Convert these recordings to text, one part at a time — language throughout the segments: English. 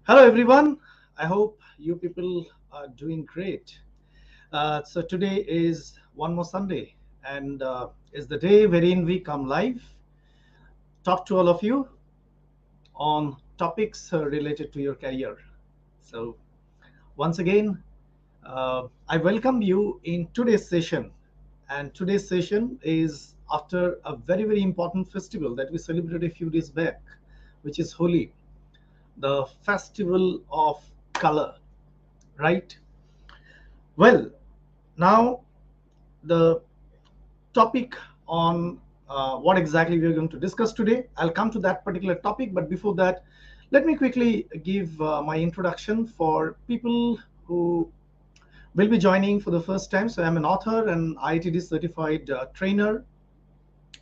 Hello, everyone. I hope you people are doing great. So today is one more Sunday, and is the day wherein we come live, talk to all of you on topics related to your career. So once again, I welcome you in today's session, and today's session is after a very important festival that we celebrated a few days back, which is Holi, the festival of color, right? Well, now the topic on what exactly we are going to discuss today. I'll come to that particular topic, but before that, let me quickly give my introduction for people who will be joining for the first time. So I'm an author and IITD certified trainer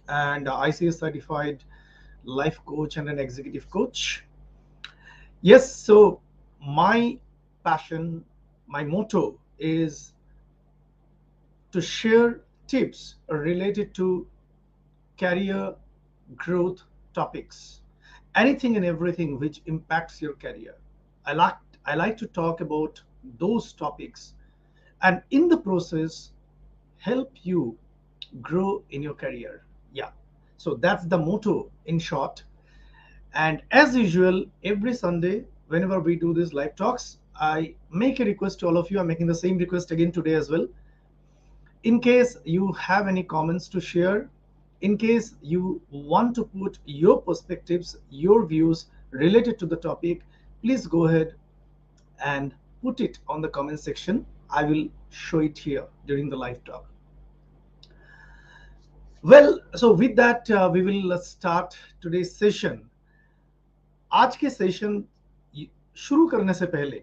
and ICS certified life coach and an executive coach. Yes, so my passion, my motto is to share tips related to career growth topics, anything and everything which impacts your career. I like to talk about those topics and in the process help you grow in your career. Yeah. So that's the motto in short. And as usual, every Sunday, whenever we do these live talks, I make a request to all of you. I'm making the same request again today as well. In case you have any comments to share, in case you want to put your perspectives, your views related to the topic, please go ahead and put it on the comment section. I will show it here during the live talk. Well, so with that, we will start today's session. आज के session शुरू करने से पहले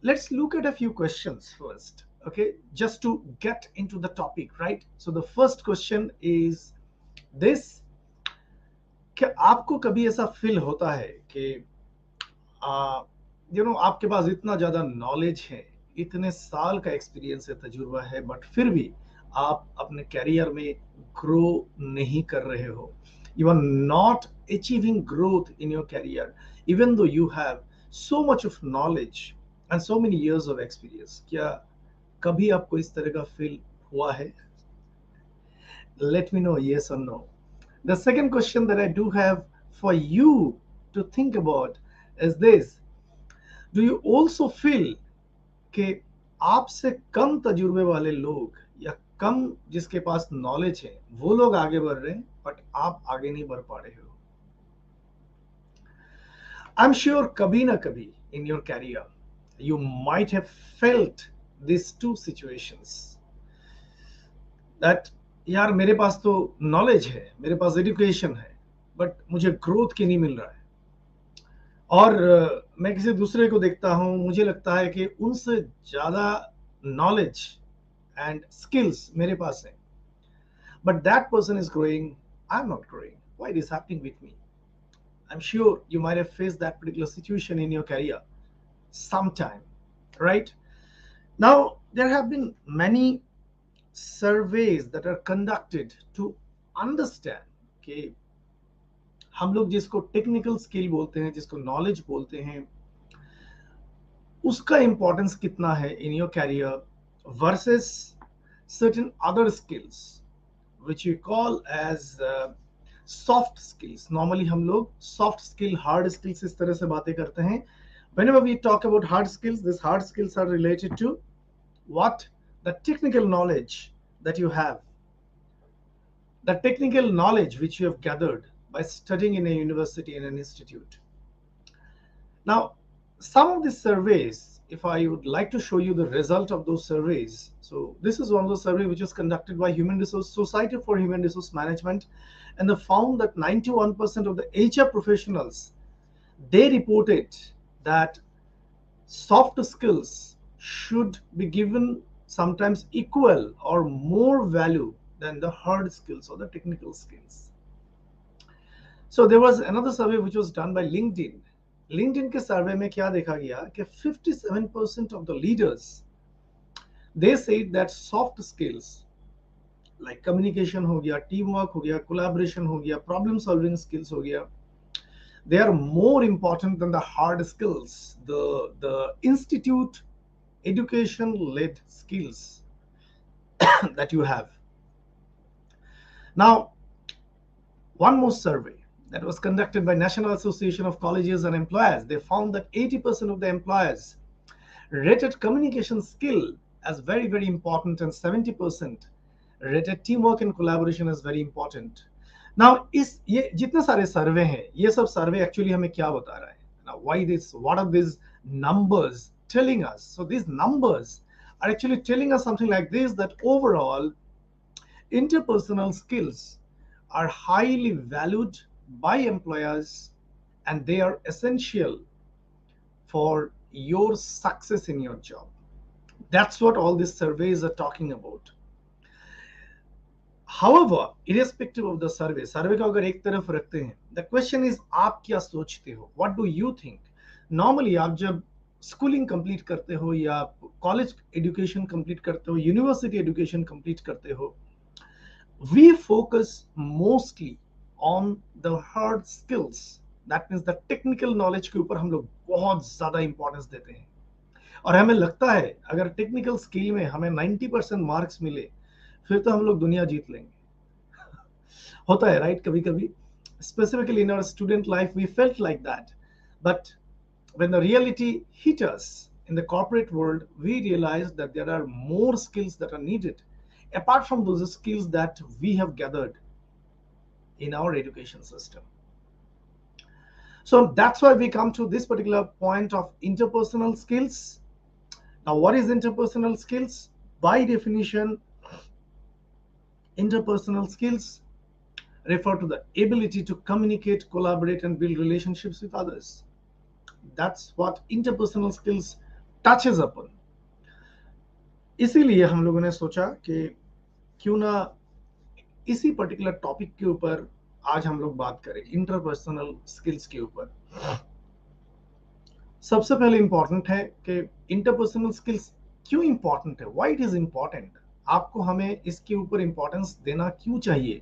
let's look at a few questions first, okay, just to get into the topic, right? So the first question is this: क्या आपको कभी ऐसा फील होता है कि आपके पास इतना ज्यादा नॉलेज है, इतने साल का एक्सपीरियंस है, तजुर्बा है, बट फिर भी आप अपने कैरियर में ग्रो नहीं कर रहे हो? You are not achieving growth in your career even though you have so much of knowledge and so many years of experience. क्या कभी आपको इस तरह का फील हुआ है? Let me know yes or no. The second question that I do have for you to think about is this: do you also feel कि आपसे कम तजुर्बे वाले लोग या कम जिसके पास नॉलेज है वो लोग आगे बढ़ रहे हैं बट आप आगे नहीं बढ़ पा रहे हो? I'm sure कभी ना कभी in your career you might have felt these two situations that यार मेरे पास तो नॉलेज है, मेरे पास एजुकेशन है, बट मुझे ग्रोथ की नहीं मिल रहा है। और मैं किसी दूसरे को देखता हूं, मुझे लगता है कि उनसे ज्यादा नॉलेज एंड स्किल्स मेरे पास है, but that person is growing, I am not growing. Why it is happening with me? I'm sure you might have faced that particular situation in your career sometime, right? Now, there have been many surveys that are conducted to understand कि हम लोग जिसको technical skill बोलते हैं, जिसको knowledge बोलते हैं, उसका इंपॉर्टेंस कितना है in your career versus certain other skills which we call as soft skills. Normally हम लोग soft skill, hard skills इस तरह से बातें करते हैं. Whenever we talk about hard skills, these hard skills are related to what? The technical knowledge that you have, the technical knowledge which you have gathered by studying in a university, in an institute. Now, some of these surveys, if I would like to show you the result of those surveys. So this is one of the surveys which was conducted by Human Resource Society for Human Resource Management, and they found that 91% of the HR professionals, they reported that soft skills should be given sometimes equal or more value than the hard skills or the technical skills. So there was another survey which was done by LinkedIn. LinkedIn के सर्वे में क्या देखा गया कि 57% of the leaders, they said that soft skills like communication हो गया, teamwork हो गया, collaboration हो गया, problem solving skills हो गया, They are more important than the hard skills, the institute education led skills that you have. Now, one more survey that was conducted by National Association of Colleges and Employers, they found that 80% of the employers rated communication skill as very, very important, and 70% rated teamwork and collaboration as very important. Now, इस ये जितने सारे सर्वे हैं, ये सब सर्वे actually हमें क्या बता रहा है? Now, why this? What are these numbers telling us? So these numbers are actually telling us something like this: that overall, interpersonal skills are highly valued by employers, and they are essential for your success in your job. That's what all these surveys are talking about. However, irrespective of the survey, सर्वे को अगर एक तरफ रखते हैं, the question is आप क्या सोचते हो? What do you think? Normally आप जब स्कूलिंग कंप्लीट करते हो या कॉलेज एजुकेशन कंप्लीट करते हो, यूनिवर्सिटी एजुकेशन कंप्लीट करते हो, we focus mostly on the hard skills. That means the technical knowledge के ऊपर हम लोग बहुत ज्यादा इंपॉर्टेंस देते हैं, और हमें लगता है अगर टेक्निकल स्किल में हमें 90% मार्क्स मिले फिर तो हम लोग दुनिया जीत लेंगे. होता है राइट, कभी कभी specifically in our student life we felt like that, but when the reality hit us in the corporate world, we realized that there are more skills that are needed apart from those skills that we have gathered in our education system. So that's why we come to this particular point of interpersonal skills. Now, what is interpersonal skills? By definition, interpersonal skills refer to the ability to communicate, collaborate, and build relationships with others. That's what interpersonal skills touches upon. इसीलिए हम लोगों ने सोचा कि क्यों ना इसी particular topic के ऊपर आज हम लोग बात करें, इंटरपर्सनल स्किल्स के ऊपर. सबसे पहले इंपॉर्टेंट है कि इंटरपर्सनल स्किल्स क्यों इंपॉर्टेंट है, व्हाई इट इज इंपॉर्टेंट. आपको हमें इसके ऊपर इंपॉर्टेंस देना क्यों चाहिए,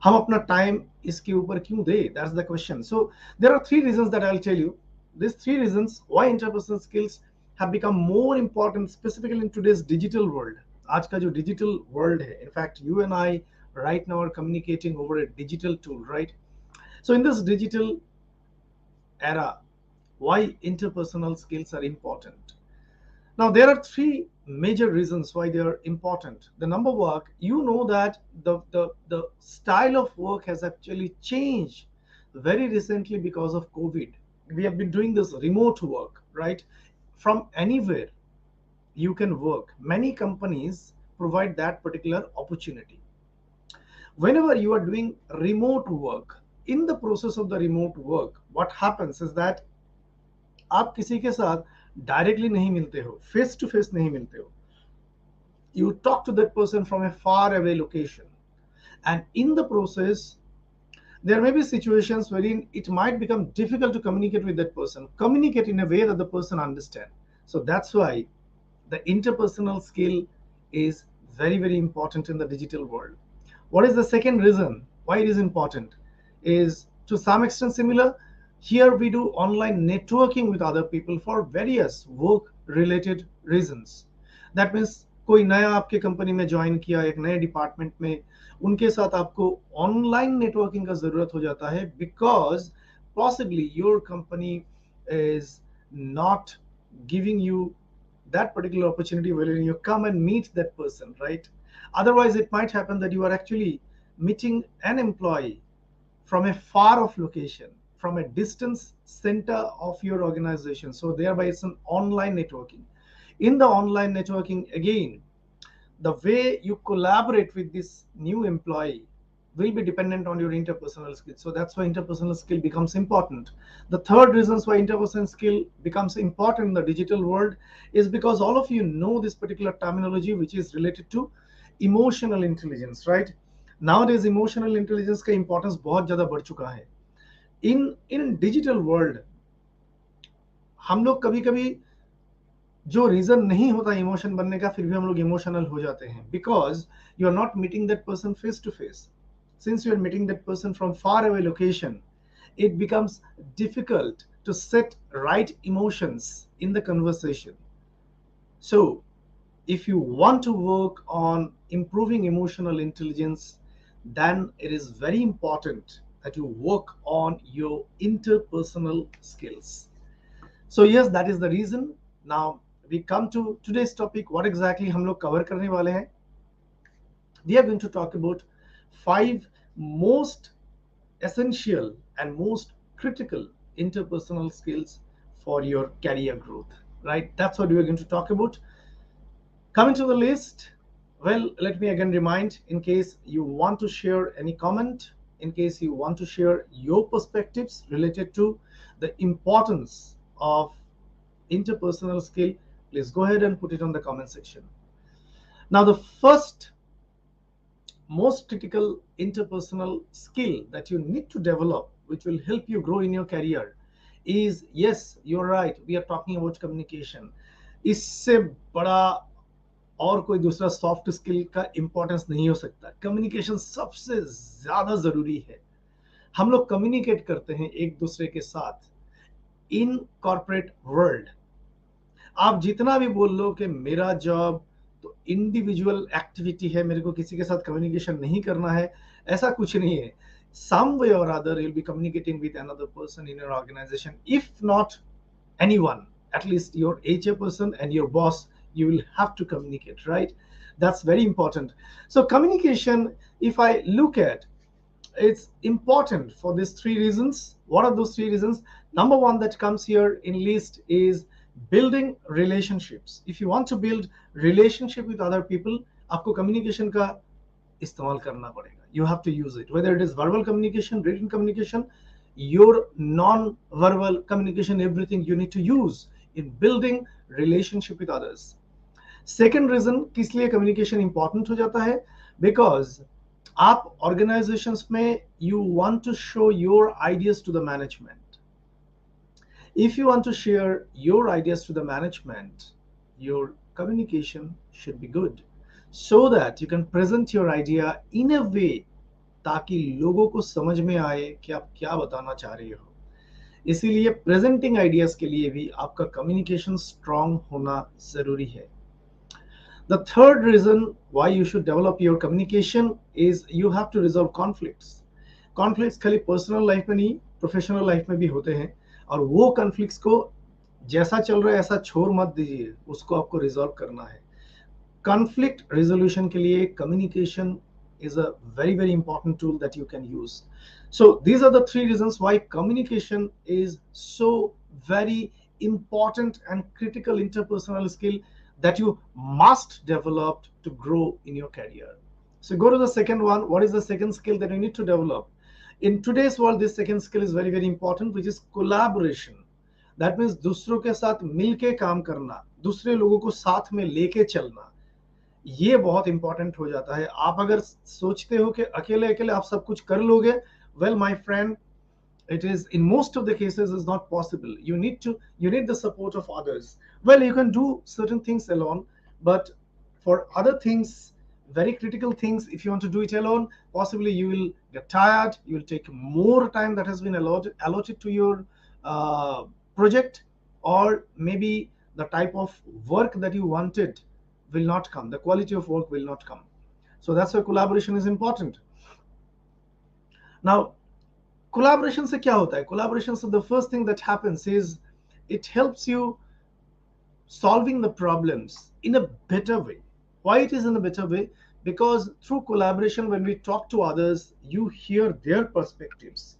हम अपना टाइम इसके ऊपर क्यों दे, that's the question. So there are 3 reasons that I will tell you. These 3 reasons why interpersonal skills have become more important, specifically in today's digital world. आज का जो digital world है, in fact, you and I right now are communicating over a digital tool, right? So in this digital era, why interpersonal skills are important? Now, there are 3 major reasons why they are important. The number one, you know that the style of work has actually changed very recently because of COVID. We have been doing this remote work, right? From anywhere you can work. Many companies provide that particular opportunity. Whenever you are doing remote work, in the process of the remote work, what happens is that आप किसी के साथ directly नहीं मिलते हो, face to face नहीं मिलते हो. You talk to that person from a far away location, and in the process there may be situations wherein it might become difficult to communicate with that person, communicate in a way that the person understands. So that's why the interpersonal skill is very, very important in the digital world. What is the second reason why it is important? Is to some extent similar. Here we do online networking with other people for various work related reasons. That means कोई नया आपके company में join किया एक नए department में, उनके साथ आपको ऑनलाइन नेटवर्किंग का जरूरत हो जाता है, because possibly your company is not giving you that particular opportunity wherein you come and meet that person, right? Otherwise, it might happen that you are actually meeting an employee from a far off location, from a distance center of your organization. So thereby it's an online networking. In the online networking, again, the way you collaborate with this new employee will be dependent on your interpersonal skills. So that's why interpersonal skill becomes important. The third reasons why interpersonal skill becomes important in the digital world is because all of you know this particular terminology which is related to emotional intelligence, right? Nowadays emotional intelligence का importance बहुत ज़्यादा बढ़ चुका है. In digital world हम लोग कभी कभी जो रीजन नहीं होता इमोशन बनने का, फिर भी हम लोग इमोशनल हो जाते हैं, because you are not meeting that person face to face. Since you are meeting that person from far away location, it becomes difficult to set right emotions in the conversation. So, if you want to work on improving emotional intelligence, then it is very important that you work on your interpersonal skills. So yes, that is the reason. Now we come to today's topic. What exactly हम लोग cover करने वाले हैं? We are going to talk about 5 most essential and most critical interpersonal skills for your career growth. Right? That's what we are going to talk about. Coming to the list, well, let me again remind, in case you want to share any comment, in case you want to share your perspectives related to the importance of interpersonal skill, please go ahead and put it on the comment section. Now, the first most critical interpersonal skill that you need to develop, which will help you grow in your career, is, yes, you're right, we are talking about communication. इससे बड़ा और कोई दूसरा soft skill का importance नहीं हो सकता. Communication सबसे ज्यादा जरूरी है. हम लोग कम्युनिकेट करते हैं एक दूसरे के साथ इन कॉर्पोरेट वर्ल्ड. आप जितना भी बोल लो कि मेरा जॉब तो इंडिविजुअल एक्टिविटी है, मेरे को किसी के साथ कम्युनिकेशन नहीं करना है, ऐसा कुछ नहीं है. some way or other you'll be communicating with another person in your organization. If not anyone, at least your HR person and your boss, you will have to communicate, right? That's very important. So communication, if I look at, it's important for these 3 reasons. What are those 3 reasons? Number 1 that comes here in list is building relationships. If you want to build relationship with other people, आपको communication का इस्तेमाल करना पड़ेगा. You have to use it, whether it is verbal communication, written communication, your non-verbal communication, everything you need to use in building relationship with others. Second reason किस लिए communication important हो जाता है, because आप organizations में you want to show your ideas to the management. If you want to share your ideas to the management, your communication should be good, so that you can present your idea in a way ताकि लोगों को समझ में आए कि आप क्या बताना चाह रहे हो. इसीलिए प्रेजेंटिंग आइडियाज के लिए भी आपका कम्युनिकेशन स्ट्रांग होना जरूरी है. The third reason why you should develop your communication is you have to resolve conflicts. Conflicts खाली पर्सनल लाइफ में नहीं, प्रोफेशनल लाइफ में भी होते हैं, और वो कॉन्फ्लिक्ट्स को जैसा चल रहा है ऐसा छोड़ मत दीजिए, उसको आपको रिजॉल्व करना है. कॉन्फ्लिक्ट रेजोल्यूशन के लिए communication is a very important tool that you can use. So these are the 3 reasons why communication is so very important and critical interpersonal skill that you must develop to grow in your career. So go to the second one. What is the second skill that you need to develop? In today's world, this second skill is very important, which is collaboration. That means दूसरों के साथ मिलके काम करना, दूसरे लोगों को साथ में लेके चलना, ये बहुत इंपॉर्टेंट हो जाता है. आप अगर सोचते हो कि अकेले अकेले आप सब कुछ कर लोगे, well my friend, it is in most of the cases is not possible. You need the support of others. Well, you can do certain things alone, but for other things, very critical things, if you want to do it alone, possibly you will get tired, you will take more time that has been allotted to your project, or maybe the type of work that you wanted will not come, the quality of work will not come. So that's why collaboration is important. Now, collaboration से क्या होता है? Collaboration से the first thing that happens is it helps you solving the problems in a better way. Why it is in a better way? Because through collaboration, when we talk to others, you hear their perspectives,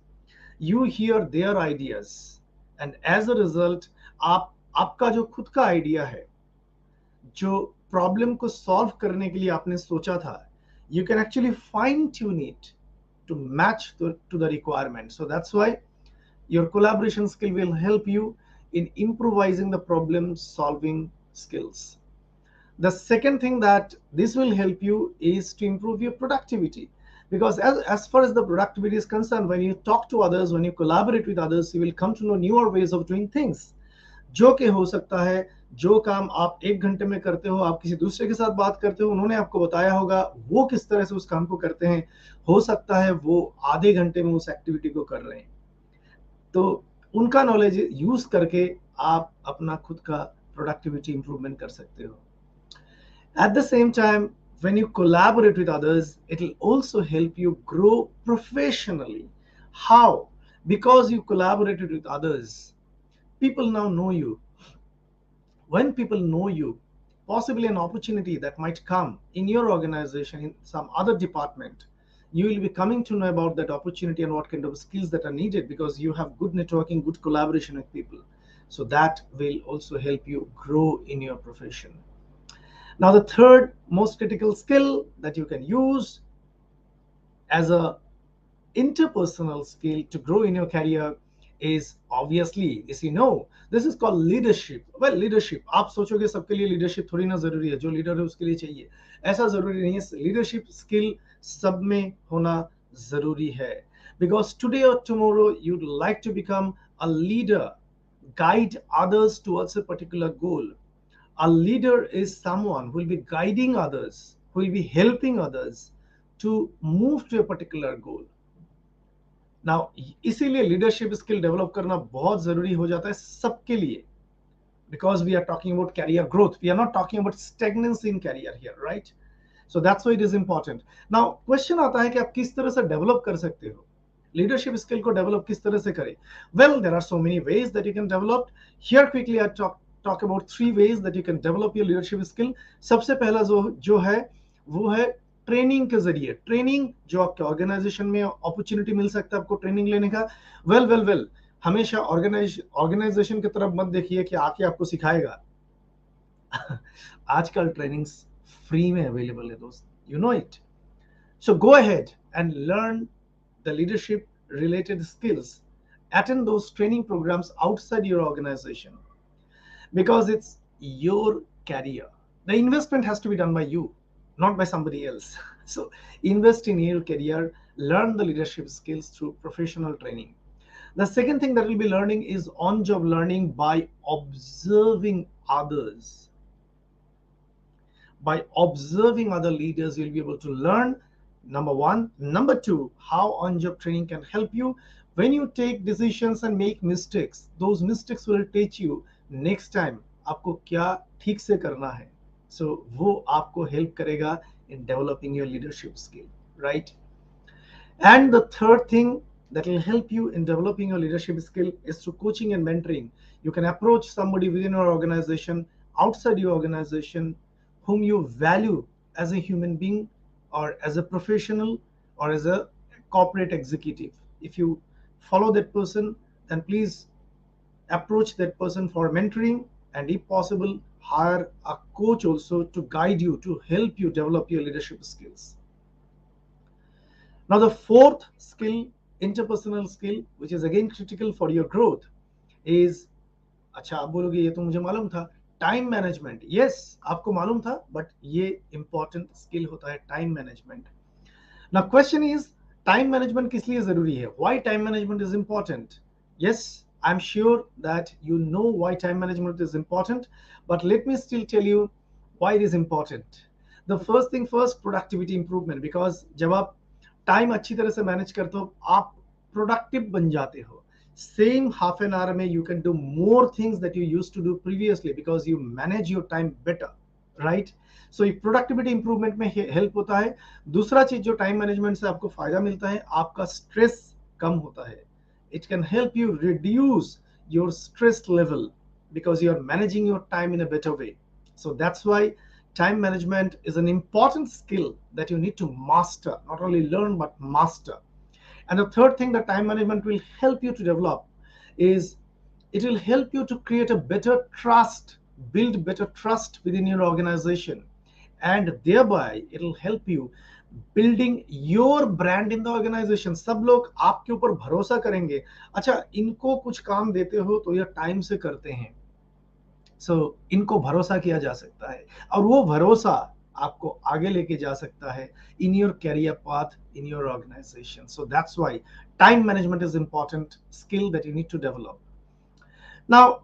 you hear their ideas, and as a result, आपका जो खुद का idea है, जो problem को solve करने के लिए आपने सोचा था, you can actually fine tune it to match to the requirement. So that's why your collaboration skill will help you in improvising the problem solving skills. The second thing that this will help you is to improve your productivity, because as far as the productivity is concerned, when you talk to others, when you collaborate with others, you will come to know newer ways of doing things. जो कि हो सकता है जो काम आप 1 घंटे में करते हो, आप किसी दूसरे के साथ बात करते हो, उन्होंने आपको बताया होगा वो किस तरह से उस काम को करते हैं, हो सकता है वो आधे घंटे में उस एक्टिविटी को कर रहे हैं. तो उनका नॉलेज यूज करके आप अपना खुद का प्रोडक्टिविटी इंप्रूवमेंट कर सकते हो. At the same time, when you collaborate with others, it will also help you grow professionally. How? Because you collaborated with others, people now know you. When people know you, possibly an opportunity that might come in your organization, in some other department, you will be coming to know about that opportunity and what kind of skills that are needed because you have good networking, good collaboration with people. So that will also help you grow in your profession. Now, the third most critical skill that you can use as a interpersonal skill to grow in your career is obviously, as you know, this is called leadership. Well, leadership, आप सोचोगे सबके लिए leadership थोड़ी ना जरूरी है, जो leader है उसके लिए चाहिए, ऐसा जरूरी नहीं है. leadership skill सब में होना जरूरी है, because today or tomorrow you'd like to become a leader, guide others towards a particular goal. A leader is someone who will be guiding others, who will be helping others to move to a particular goal. Now इसीलिए leadership skill develop करना बहुत जरूरी हो जाता है सबके लिए, because we are talking about career growth. We are not talking about stagnancy in career here, right? So that's why it is important. Now question आता है कि आप किस तरह से डेवलप कर सकते हो लीडरशिप स्किल को, डेवलप किस तरह से करें. Well, there are so many ways that you can develop. Here quickly I talk about three ways that you can develop your leadership skill. सबसे पहला जो है वो है ट्रेनिंग के जरिए. ट्रेनिंग जो आपके ऑर्गेनाइजेशन में अपॉर्चुनिटी मिल सकता है आपको ट्रेनिंग लेने का. वेल, हमेशा ऑर्गेनाइजेशन की तरफ मत देखिए कि आके आपको सिखाएगा. आजकल ट्रेनिंग्स फ्री में अवेलेबल है दोस्त, you know it. So go ahead and learn the leadership related skills. Attend those training programs outside your organization because it's your career. The investment has to be done by you, not by somebody else. So invest in your career, learn the leadership skills through professional training. The second thing that we'll be learning is on-job learning by observing others. By observing other leaders, you'll be able to learn, number one. Number two, how on-job training can help you when you take decisions and make mistakes. Those mistakes will teach you next time आपको क्या ठीक से करना है. So वो आपको help करेगा in developing your leadership skill, right? And the third thing that will help you in developing your leadership skill is through coaching and mentoring. You can approach somebody within your organization, outside your organization, whom you value as a human being or as a professional or as a corporate executive. If you follow that person, then please approach that person for mentoring, and if possible, hire a coach also to guide you, to help you develop your leadership skills. Now, the fourth skill, interpersonal skill, which is again critical for your growth, is, अच्छा आप बोलोगे ये तो मुझे मालूम था, time management. Yes, आपको मालूम था, बट ये इंपॉर्टेंट स्किल होता है time management. Now question is, time management किस लिए जरूरी है? Why time management is important? Yes, I am sure that you know why time management is important, but let me still tell you why it is important. The first thing first, productivity improvement. Because जब आप time अच्छी तरह से manage करते हो, आप productive बन जाते हो. Same half an hour में you can do more things that you used to do previously because you manage your time better, right? So ये productivity improvement में help होता है. दूसरा चीज जो time management से आपको फायदा मिलता है, आपका stress कम होता है. It can help you reduce your stress level because you are managing your time in a better way. So that's why time management is an important skill that you need to master, not only learn but master. And the third thing that time management will help you to develop is it will help you to create a better trust, build better trust within your organization, and thereby it will help you building your brand in the organization. सब लोग आपके ऊपर भरोसा करेंगे. अच्छा, इनको कुछ काम देते हो तो ये टाइम से करते हैं, so इनको भरोसा किया जा सकता है, और वो भरोसा आपको आगे लेके जा सकता है in your career path, in your organization. So that's why time management is important skill that you need to develop. Now,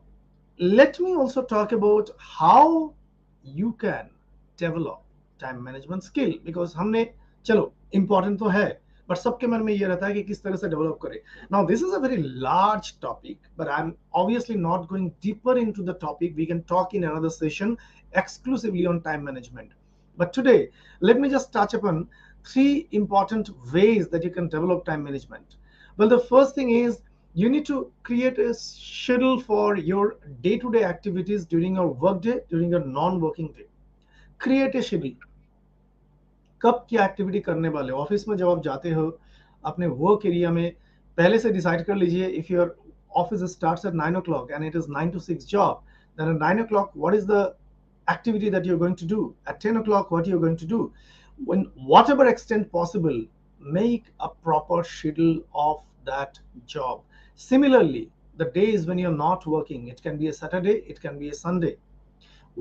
let me also talk about how you can develop time management skill, because हमने, चलो important तो है, but सबके मन में ये रहता है कि किस तरह से डेवलप करें. Now this is a very large topic, but I am obviously not going deeper into the topic. We can talk in another session exclusively on time management. But today, let me just touch upon three important ways that you can develop time management. Well, the first thing is you need to create a schedule for your day-to-day activities during your work day, during your non-working day. Create a schedule. कब क्या activity करने वाले हो. Office में जब आप जाते हो अपने वर्क एरिया में, पहले से डिसाइड कर लीजिए. If your office starts at 9 o'clock and it is 9 to 6 job, then at 9 o'clock what is the activity that you're going to do? At 10 o'clock what you're going to do? When whatever extent possible, make a proper schedule of that job. Similarly, the days when you're not working, it can be a Saturday, it can be a Sunday,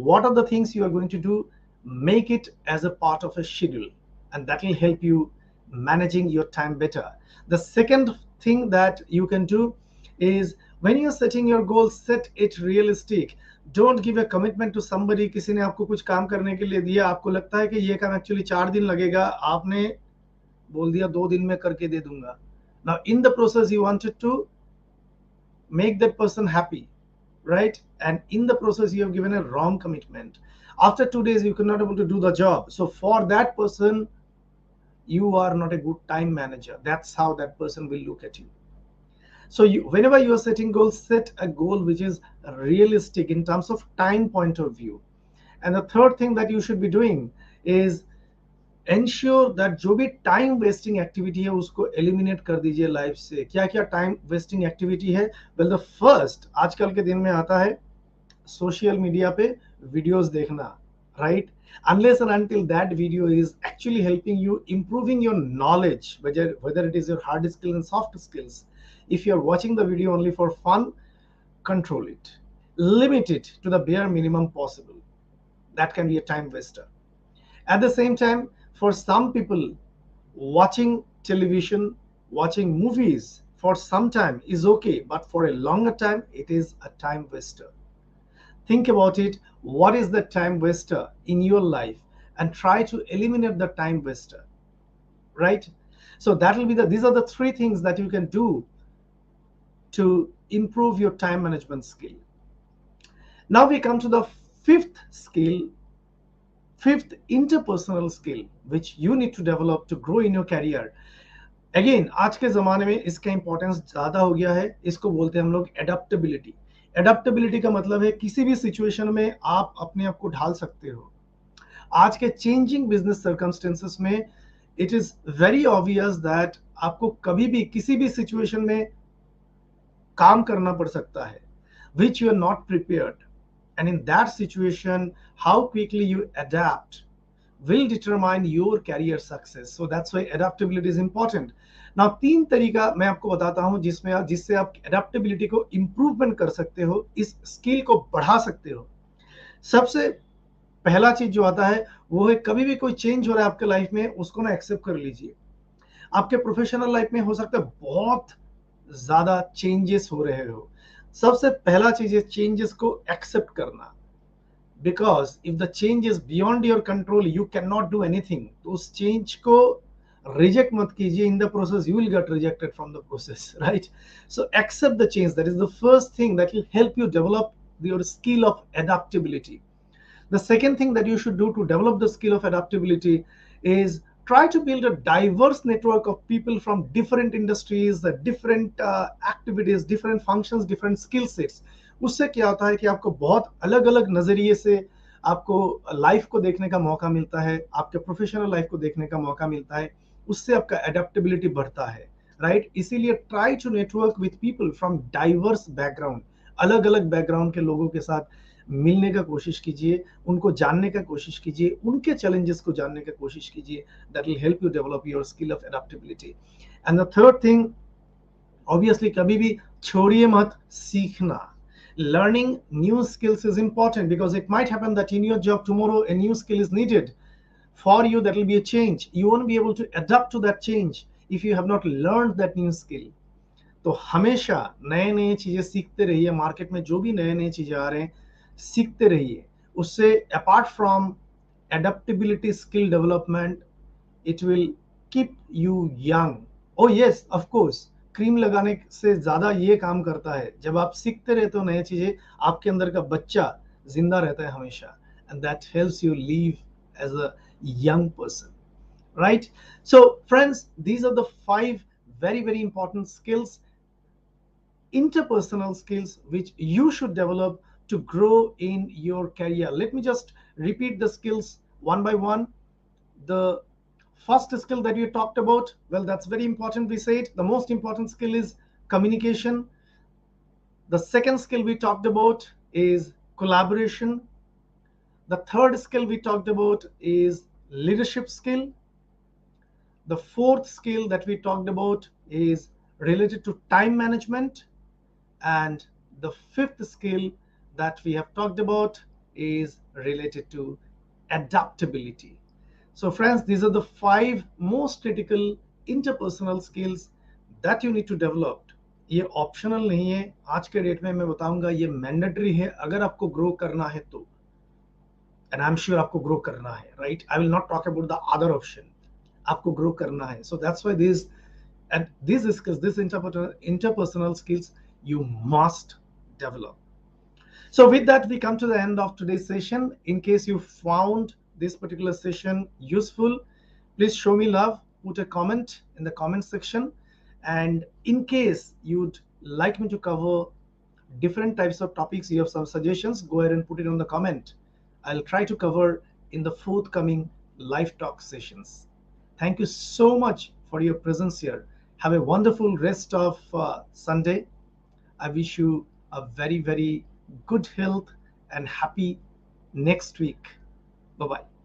what are the things you are going to do? Make it as a part of a schedule, and that will help you managing your time better. The second thing that you can do is when you're setting your goals, set it realistic. Don't give a commitment to somebody. किसी ने आपको कुछ काम करने के लिए दिया, आपको लगता है कि ये काम एक्चुअली 4 दिन लगेगा, आपने बोल दिया 2 दिन में करके दे दूंगा. Now in the process you wanted to make that person happy, right? And in the process you have given a wrong commitment. After 2 days you cannot able to do the job, so for that person you are not a good time manager. That's how that person will look at you. So whenever you are setting goals, set a goal which is realistic in terms of time point of view. And the third thing that you should be doing is ensure that जो भी time wasting activity है उसको eliminate कर दीजिए life से. क्या क्या time wasting activity है? वेल, द फर्स्ट आजकल के दिन में आता है सोशल मीडिया पे वीडियोस देखना, right? Unless and until that video is actually helping you improving your knowledge, whether it is your hard skills and soft skills, if you're watching the video only for fun, control it, limit it to the bare minimum possible. That can be a time waster. At the same time, for some people, watching television, watching movies for some time is okay, but for a longer time it is a time waster. Think about it. What is the time waster in your life, and try to eliminate the time waster, right? So that will be these are the three things that you can do to improve your time management skill. Now we come to the fifth skill, fifth interpersonal skill which you need to develop to grow in your career. Again, आज के ज़माने में इसका importance ज़्यादा हो गया है. इसको बोलते हैं हम लोग एडेप्टेबिलिटी. एडेप्टेबिलिटी का मतलब है किसी भी सिचुएशन में आप अपने आप को ढाल सकते हो. आज के चेंजिंग बिजनेस सर्कमस्टेंसेस में it is very obvious that आपको कभी भी किसी भी सिचुएशन में काम करना पड़ सकता है which you are not prepared. And in that situation, how quickly you adapt will determine your career success. So that's why adaptability is important. Now 3 तरीका मैं आपको बताता हूं जिससे आप एडेप्टेबिलिटी को इंप्रूवमेंट कर सकते हो, इस स्किल को बढ़ा सकते हो. सबसे पहला चीज जो आता है वो है कभी भी कोई चेंज हो रहा है आपके लाइफ में, उसको ना एक्सेप्ट कर लीजिए. आपके प्रोफेशनल लाइफ में हो सकता है बहुत ज्यादा चेंजेस हो रहे हो. सबसे पहला चीज है चेंजेस को एक्सेप्ट करना. Because if the change is beyond your control, you cannot do anything. तो उस चेंज को रिजेक्ट मत कीजिए. In the process you will get rejected from the process, right? So accept the change. That is the first thing that will help you develop your skill of adaptability. The second thing that you should do to develop the skill of adaptability is try to build a diverse network of people from different industries, different activities, different functions, different skill sets. उससे क्या होता है कि आपको बहुत अलग अलग नजरिए से आपको लाइफ को देखने का मौका मिलता है, आपके प्रोफेशनल लाइफ को देखने का मौका मिलता है. उससे आपका एडेप्टेबिलिटी बढ़ता है, राइट? इसीलिए try to network with people from diverse background. अलग अलग बैकग्राउंड के लोगों के साथ मिलने का कोशिश कीजिए, उनको जानने का कोशिश कीजिए, उनके चैलेंजेस को जानने का कोशिश कीजिए. That will help you develop your skill of adaptability. And the third thing, obviously कभी भी छोड़िए मत सीखना. Learning new skills is important because it might happen that in your job tomorrow a new skill is needed for you. That will be a change. You won't be able to adapt to that change if you have not learned that new skill. तो हमेशा नए नए चीजें सीखते रहिए. Market में जो भी नए नए चीजें आ रहे हैं सीखते रहिए. उससे apart from adaptability skill development, it will keep you young. Oh yes, of course, cream लगाने से ज्यादा ये काम करता है, जब आप सीखते रहते हो नई चीजें, आपके अंदर का बच्चा जिंदा रहता है हमेशा, and that helps you live as a young person, right? So friends, these are the 5 very very important skills, interpersonal skills, which you should develop to grow in your career. Let me just repeat the skills one by one. The first skill that you talked about, well, that's very important. We said the most important skill is communication. The second skill we talked about is collaboration. The third skill we talked about is leadership skill. The fourth skill that we talked about is related to time management. And the fifth skill that we have talked about is related to adaptability. So friends, these are the 5 most critical interpersonal skills that you need to develop. ये optional नहीं है, आज के date में मैं बताऊंगा ये mandatory है अगर आपको ग्रो करना है तो, एंड आई एम श्योर आपको ग्रो करना है, right? I will not talk about the other option, आपको ग्रो करना है. So that's why this and these skills, this interpersonal skills, you must develop. So with that, we come to the end of today's session. In case you found this particular session useful, please show me love, put a comment in the comment section. And in case you'd like me to cover different types of topics, you have some suggestions, go ahead and put it on the comment. I'll try to cover in the forthcoming live talk sessions. Thank you so much for your presence here. Have a wonderful rest of Sunday. I wish you a very, very good health and happy next week. Bye bye.